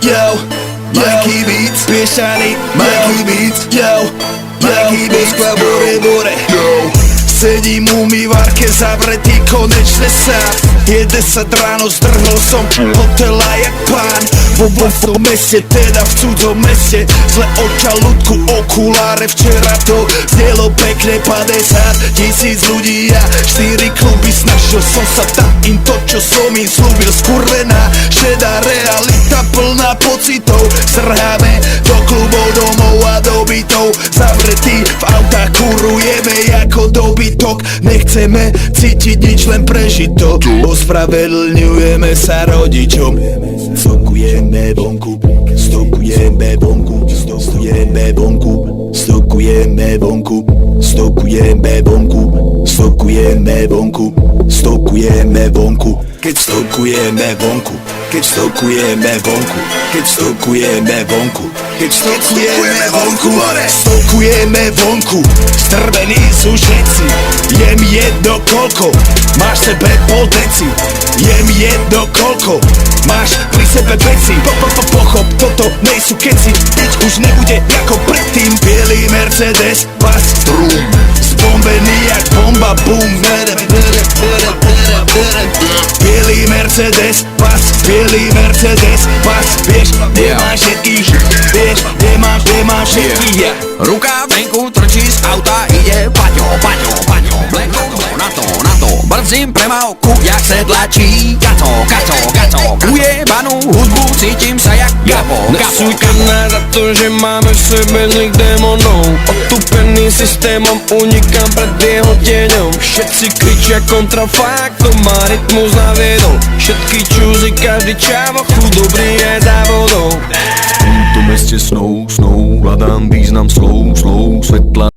yo, Mikey Beats, piešaný, Mikey Beats, yo, Mikey Beats, bore, yo. Sedím u umývarke zavretý konečne sám. Je 10 ráno, zdrhol som hotela jak pán. Vo tom meste, teda v cudzom meste. Zle od žalúdku, okuláre, včera to znelo pekne 50 000 ľudí a 4 kluby. Snažil som sa dať im to, čo som im slúbil. Skurvená, šedá realita plná pocitov. Zrháme do klubov, domov a do bytov. Zavretí v autách, kurujeme ako dobytok. Nechceme cítiť nič, len prežitok. Ospravedlňujeme sa rodičom. Stokujeme vonku, stokujeme vonku, stokujeme vonku, stokujeme vonku, stokujeme vonku, stokujeme vonku, stokujeme vonku. Keď stokujeme vonku, keď stokujeme vonku, keď stokujeme vonku, keď stokujeme vonku, stokujeme vonku. Strvení sú všetci, jem jedno koľko máš sebe pol deci. Jem jedno koľko máš pri sebe veci. Pochop, toto nejsú keci, nič už nebude ako predtým. Bielý Mercedes, pas, brum, zbombený jak bomba, boom. Bielý Mercedes, pas, bielý Mercedes, pas. Vieš, nemáš všetkých, vieš, nemáš všetkých. Ruka venku trčí z auta, ide Paťo, Bleko, na to, brdzím premávku, jak sedlačí. Kaco, ujebanú hudbu, cítim sa jak Gabo. Nesúďte nás za to, že máme v sebe zlých démonov. Otupený systémom, unikám pred jeho tieňom. Všetci kričia kontrafakt, to má rytmus naviedol. Všetky čúzy, každý čávo, chudobrý je závodou. V tomto meste snou, hľadám význam slov, svetla.